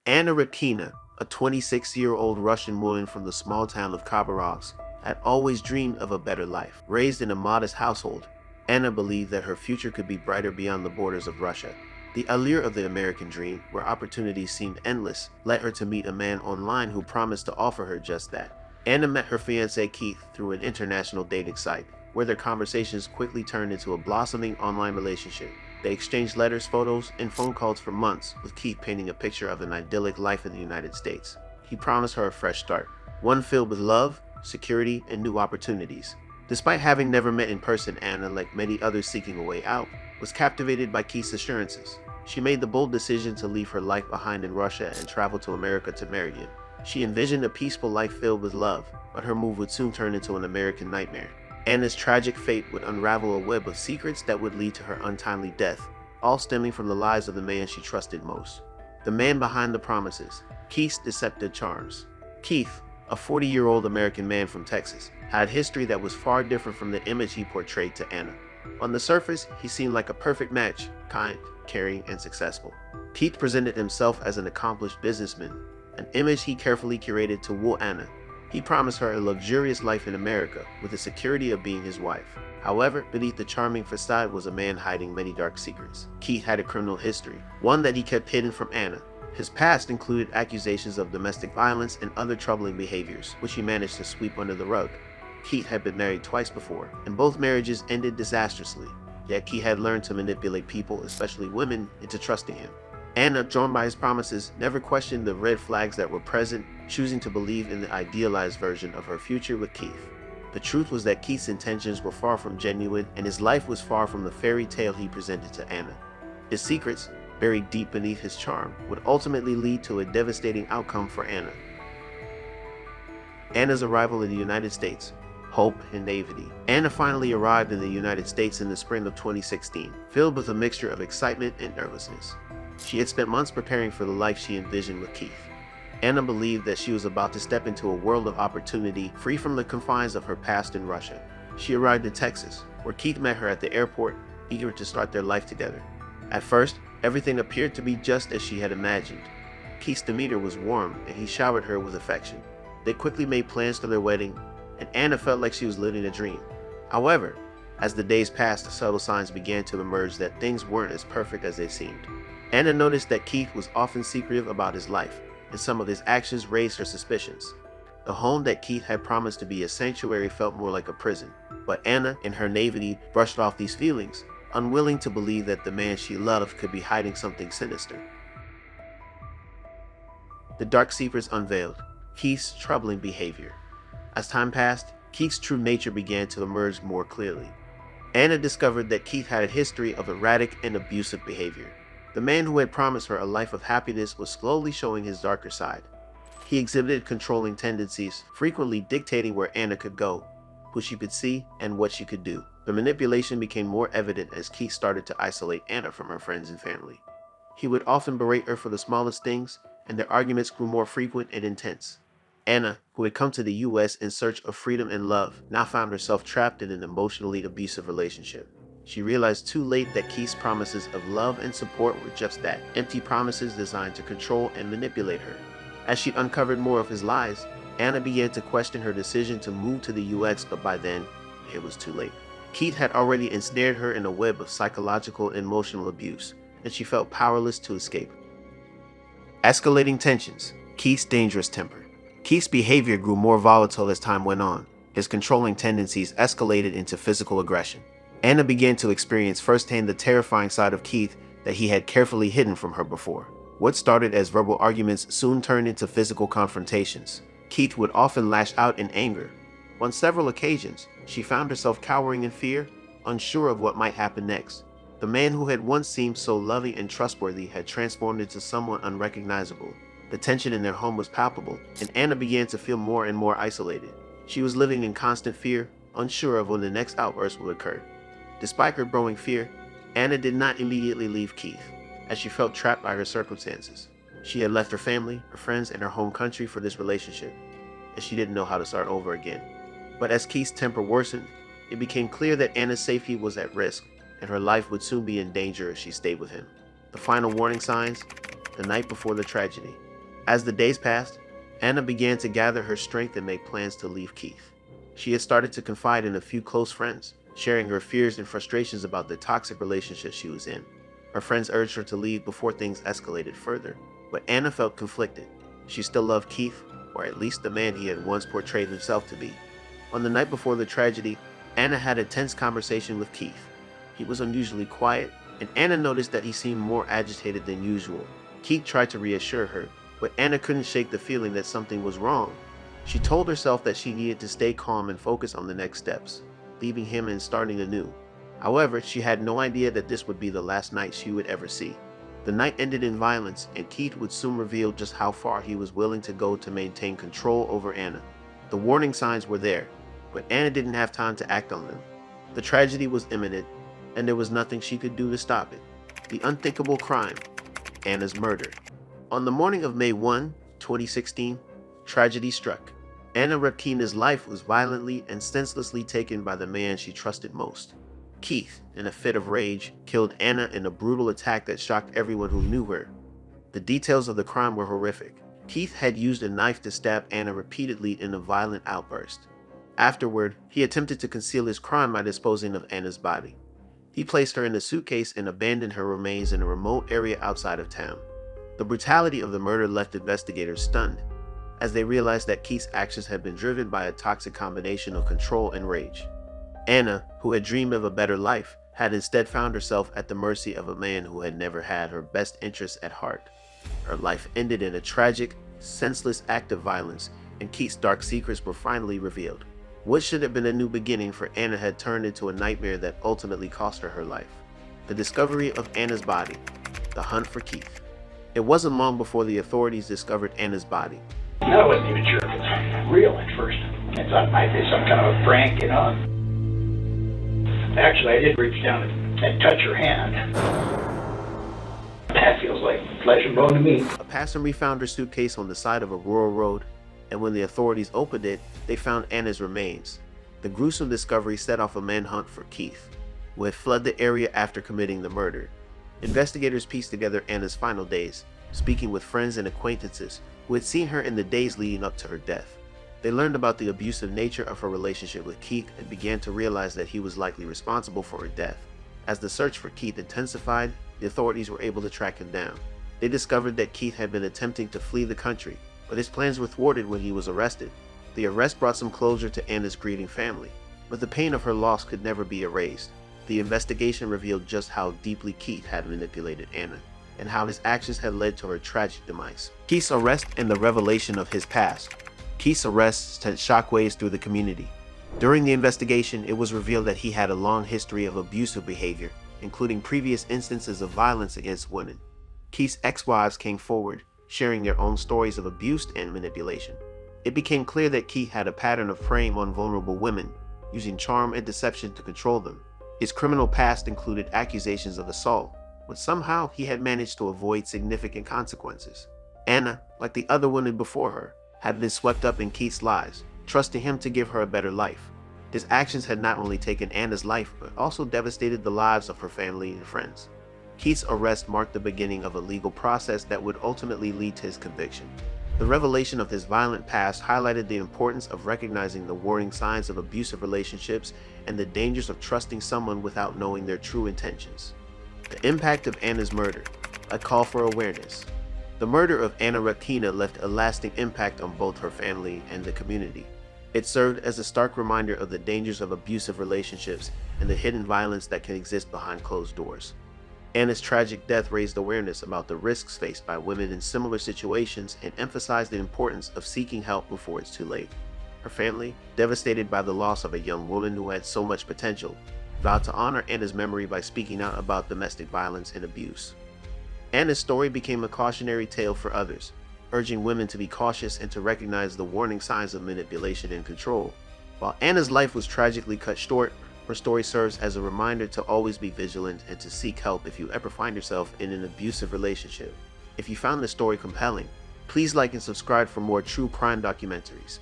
Anna Repkina, a 26-year-old Russian woman from the small town of Khabarovsk, had always dreamed of a better life. Raised in a modest household, Anna believed that her future could be brighter beyond the borders of Russia. The allure of the American dream, where opportunities seemed endless, led her to meet a man online who promised to offer her just that. Anna met her fiancé Keith through an international dating site, where their conversations quickly turned into a blossoming online relationship. They exchanged letters, photos, and phone calls for months, with Keith painting a picture of an idyllic life in the United States. He promised her a fresh start, one filled with love, security, and new opportunities. Despite having never met in person, Anna, like many others seeking a way out, was captivated by Keith's assurances. She made the bold decision to leave her life behind in Russia and travel to America to marry him. She envisioned a peaceful life filled with love, but her move would soon turn into an American nightmare. Anna's tragic fate would unravel a web of secrets that would lead to her untimely death, all stemming from the lies of the man she trusted most. The man behind the promises, Keith's deceptive charms. Keith, a 40-year-old American man from Texas, had a history that was far different from the image he portrayed to Anna. On the surface, he seemed like a perfect match, kind, caring, and successful. Keith presented himself as an accomplished businessman, an image he carefully curated to woo Anna. He promised her a luxurious life in America, with the security of being his wife. However, beneath the charming facade was a man hiding many dark secrets. Keith had a criminal history, one that he kept hidden from Anna. His past included accusations of domestic violence and other troubling behaviors, which he managed to sweep under the rug. Keith had been married twice before, and both marriages ended disastrously. Yet Keith had learned to manipulate people, especially women, into trusting him. Anna, drawn by his promises, never questioned the red flags that were present, choosing to believe in the idealized version of her future with Keith. The truth was that Keith's intentions were far from genuine, and his life was far from the fairy tale he presented to Anna. His secrets, buried deep beneath his charm, would ultimately lead to a devastating outcome for Anna. Anna's arrival in the United States. Hope and naivety. Anna finally arrived in the United States in the spring of 2016, filled with a mixture of excitement and nervousness. She had spent months preparing for the life she envisioned with Keith. Anna believed that she was about to step into a world of opportunity, free from the confines of her past in Russia. She arrived in Texas, where Keith met her at the airport, eager to start their life together. At first, everything appeared to be just as she had imagined. Keith's demeanor was warm, and he showered her with affection. They quickly made plans for their wedding, and Anna felt like she was living a dream. However, as the days passed, subtle signs began to emerge that things weren't as perfect as they seemed. Anna noticed that Keith was often secretive about his life, and some of his actions raised her suspicions. The home that Keith had promised to be a sanctuary felt more like a prison, but Anna, in her naivety, brushed off these feelings, unwilling to believe that the man she loved could be hiding something sinister. The dark secrets unveiled. Keith's troubling behavior. As time passed, Keith's true nature began to emerge more clearly. Anna discovered that Keith had a history of erratic and abusive behavior. The man who had promised her a life of happiness was slowly showing his darker side. He exhibited controlling tendencies, frequently dictating where Anna could go, who she could see, and what she could do. The manipulation became more evident as Keith started to isolate Anna from her friends and family. He would often berate her for the smallest things, and their arguments grew more frequent and intense. Anna, who had come to the US in search of freedom and love, now found herself trapped in an emotionally abusive relationship. She realized too late that Keith's promises of love and support were just that, empty promises designed to control and manipulate her. As she uncovered more of his lies, Anna began to question her decision to move to the US, but by then, it was too late. Keith had already ensnared her in a web of psychological and emotional abuse, and she felt powerless to escape. Escalating tensions. Keith's dangerous temper. Keith's behavior grew more volatile as time went on. His controlling tendencies escalated into physical aggression. Anna began to experience firsthand the terrifying side of Keith that he had carefully hidden from her before. What started as verbal arguments soon turned into physical confrontations. Keith would often lash out in anger. On several occasions, she found herself cowering in fear, unsure of what might happen next. The man who had once seemed so loving and trustworthy had transformed into someone unrecognizable. The tension in their home was palpable, and Anna began to feel more and more isolated. She was living in constant fear, unsure of when the next outburst would occur. Despite her growing fear, Anna did not immediately leave Keith, as she felt trapped by her circumstances. She had left her family, her friends, and her home country for this relationship, and she didn't know how to start over again. But as Keith's temper worsened, it became clear that Anna's safety was at risk, and her life would soon be in danger if she stayed with him. The final warning signs, the night before the tragedy. As the days passed, Anna began to gather her strength and make plans to leave Keith. She had started to confide in a few close friends, sharing her fears and frustrations about the toxic relationship she was in. Her friends urged her to leave before things escalated further, but Anna felt conflicted. She still loved Keith, or at least the man he had once portrayed himself to be. On the night before the tragedy, Anna had a tense conversation with Keith. He was unusually quiet, and Anna noticed that he seemed more agitated than usual. Keith tried to reassure her, but Anna couldn't shake the feeling that something was wrong. She told herself that she needed to stay calm and focus on the next steps, leaving him and starting anew. However, she had no idea that this would be the last night she would ever see. The night ended in violence, and Keith would soon reveal just how far he was willing to go to maintain control over Anna. The warning signs were there, but Anna didn't have time to act on them. The tragedy was imminent, and there was nothing she could do to stop it. The unthinkable crime, Anna's murder. On the morning of May 1, 2016, tragedy struck. Anna Repkina's life was violently and senselessly taken by the man she trusted most. Keith, in a fit of rage, killed Anna in a brutal attack that shocked everyone who knew her. The details of the crime were horrific. Keith had used a knife to stab Anna repeatedly in a violent outburst. Afterward, he attempted to conceal his crime by disposing of Anna's body. He placed her in a suitcase and abandoned her remains in a remote area outside of town. The brutality of the murder left investigators stunned, as they realized that Keith's actions had been driven by a toxic combination of control and rage. Anna, who had dreamed of a better life, had instead found herself at the mercy of a man who had never had her best interests at heart. Her life ended in a tragic, senseless act of violence, and Keith's dark secrets were finally revealed. What should have been a new beginning for Anna had turned into a nightmare that ultimately cost her life. The discovery of Anna's body, the hunt for Keith. It wasn't long before the authorities discovered Anna's body. I wasn't even sure if it was real at first. I thought it might be some kind of a prank, you know. Actually, I did reach down and touch her hand. That feels like flesh and bone to me. A passenger found her suitcase on the side of a rural road, and when the authorities opened it, they found Anna's remains. The gruesome discovery set off a manhunt for Keith, who had fled the area after committing the murder. Investigators pieced together Anna's final days, speaking with friends and acquaintances who had seen her in the days leading up to her death. They learned about the abusive nature of her relationship with Keith and began to realize that he was likely responsible for her death. As the search for Keith intensified, the authorities were able to track him down. They discovered that Keith had been attempting to flee the country, but his plans were thwarted when he was arrested. The arrest brought some closure to Anna's grieving family, but the pain of her loss could never be erased. The investigation revealed just how deeply Keith had manipulated Anna, and how his actions had led to her tragic demise. Keith's arrest and the revelation of his past. Keith's arrest sent shockwaves through the community. During the investigation, it was revealed that he had a long history of abusive behavior, including previous instances of violence against women. Keith's ex-wives came forward, sharing their own stories of abuse and manipulation. It became clear that Keith had a pattern of preying on vulnerable women, using charm and deception to control them. His criminal past included accusations of assault, but somehow he had managed to avoid significant consequences. Anna, like the other women before her, had been swept up in Keith's lies, trusting him to give her a better life. His actions had not only taken Anna's life, but also devastated the lives of her family and friends. Keith's arrest marked the beginning of a legal process that would ultimately lead to his conviction. The revelation of his violent past highlighted the importance of recognizing the warning signs of abusive relationships and the dangers of trusting someone without knowing their true intentions. The impact of Anna's murder, a call for awareness. The murder of Anna Repkina left a lasting impact on both her family and the community. It served as a stark reminder of the dangers of abusive relationships and the hidden violence that can exist behind closed doors. Anna's tragic death raised awareness about the risks faced by women in similar situations and emphasized the importance of seeking help before it's too late. Her family, devastated by the loss of a young woman who had so much potential, vowed to honor Anna's memory by speaking out about domestic violence and abuse. Anna's story became a cautionary tale for others, urging women to be cautious and to recognize the warning signs of manipulation and control. While Anna's life was tragically cut short, her story serves as a reminder to always be vigilant and to seek help if you ever find yourself in an abusive relationship. If you found this story compelling, please like and subscribe for more true crime documentaries.